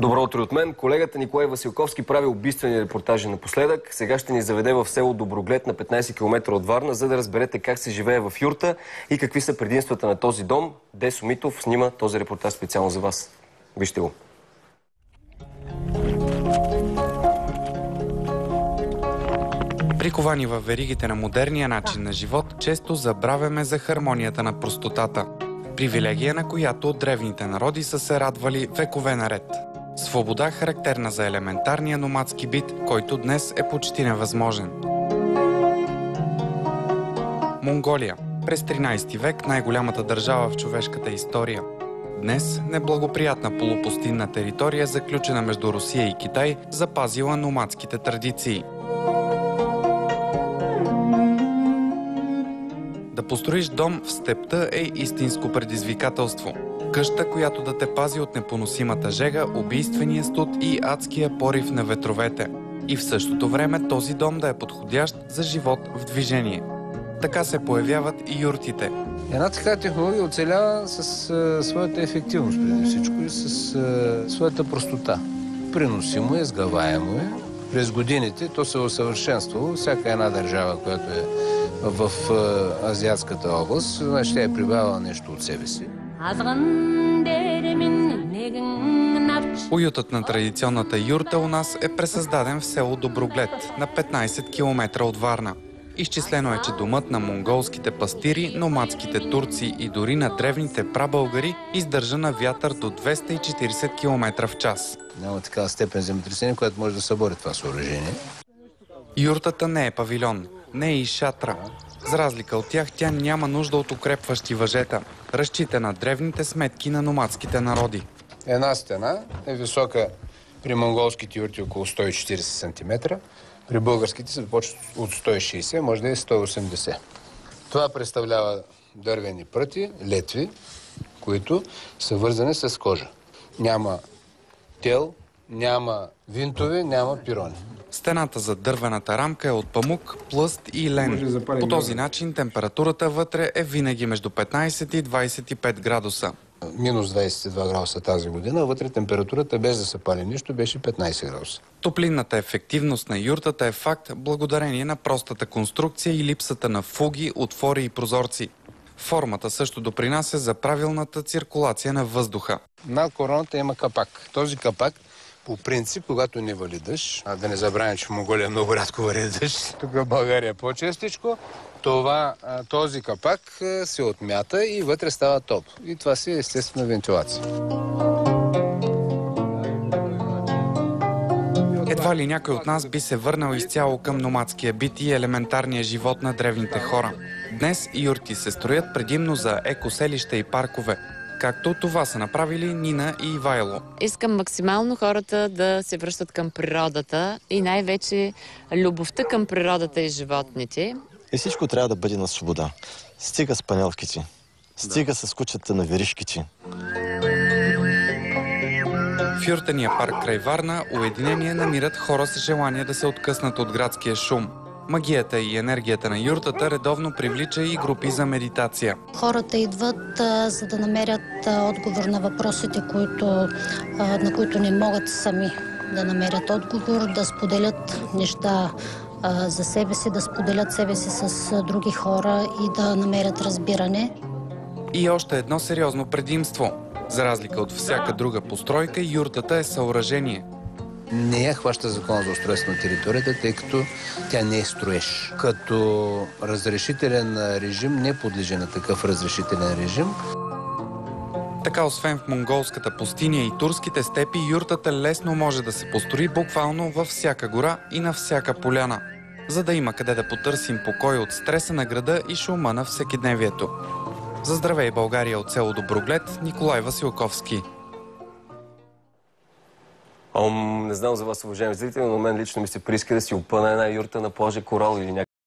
Добро утро от мен. Колегата Николай Василковски прави убийствени репортажи напоследък. Сега ще ни заведе в село Доброглед на 15 км от Варна, за да разберете как се живее в юрта и какви са предимствата на този дом. Десо Митов снима този репортаж специално за вас. Вижте го. Приковани във веригите на модерния начин на живот, често забравяме за хармонията на простотата. Привилегия, на която древните народи са се радвали векове наред. Свобода, характерна за елементарния номадски бит, който днес е почти невъзможен. Монголия. През 13 век най-голямата държава в човешката история. Днес неблагоприятна полупустинна територия, заключена между Русия и Китай, запазила номадските традиции. Да построиш дом в степта е истинско предизвикателство. Къща, която да те пази от непоносимата жега, убийствения студ и адския порив на ветровете. И в същото време този дом да е подходящ за живот в движение. Така се появяват и юртите. Една така технология оцелява с своята ефективност преди всичко и с своята простота. Приносимо е, сгъваемо е. През годините то се усъвършенствало. Всяка една държава, която е в азиатската област, ще е прибавила нещо от себе си. Уютът на традиционната юрта у нас е пресъздаден в село Доброглед, на 15 км от Варна. Изчислено е, че домът на монголските пастири, номадските турци и дори на древните прабългари издържа на вятър до 240 км в час. Няма такава степен земетресение, която може да събори това съоръжение. Юртата не е павилион, не е и шатра. За разлика от тях, тя няма нужда от укрепващи въжета. Разчита на древните сметки на номадските народи. Една стена е висока при монголските юрти около 140 см. При българските се започва от 160, може да е 180. Това представлява дървени пръти, летви, които са вързани с кожа. Няма тел, няма винтове, няма пирони. Стената за дървената рамка е от памук, плъст и лен. По този начин температурата вътре е винаги между 15 и 25 градуса. Минус 22 градуса тази година, вътре температурата без да се пали нищо беше 15 градуса. Топлинната ефективност на юртата е факт благодарение на простата конструкция и липсата на фуги, отвори и прозорци. Формата също допринася за правилната циркулация на въздуха. На короната има капак. Този капак по принцип, когато не вали дъжд, да не забравяме, че в Монголия много рядко вали дъжд, тук в България по-честичко, този капак се отмята и вътре става топло. И това си е естествена вентилация. Едва ли някой от нас би се върнал изцяло към номадския бит и елементарния живот на древните хора. Днес юрти се строят предимно за екоселища и паркове, както това са направили Нина и Ивайло. Искам максимално хората да се връщат към природата и най-вече любовта към природата и животните. И всичко трябва да бъде на свобода. Стига с панелките, стига с кучета на веришките. В юртения парк край Варна уединение намират хора с желание да се откъснат от градския шум. Магията и енергията на юртата редовно привлича и групи за медитация. Хората идват, за да намерят отговор на въпросите, на които не могат сами да намерят отговор, да споделят неща за себе си, да споделят себе си с други хора и да намерят разбиране. И още едно сериозно предимство. За разлика от всяка друга постройка, юртата е съоръжение. Не я хваща закон за устройство на територията, тъй като тя не е строеж. Като разрешителен режим не подлежи на такъв разрешителен режим. Така, освен в монголската пустиня и турските степи, юртата лесно може да се построи буквално във всяка гора и на всяка поляна, за да има къде да потърсим покой от стреса на града и шума на всекидневието. За здравей България от село Доброглед, Николай Василковски. Не знам за вас, уважаеми зрители, но на мен лично ми се прииска да си опъна една юрта на плажа Корал или някакъв.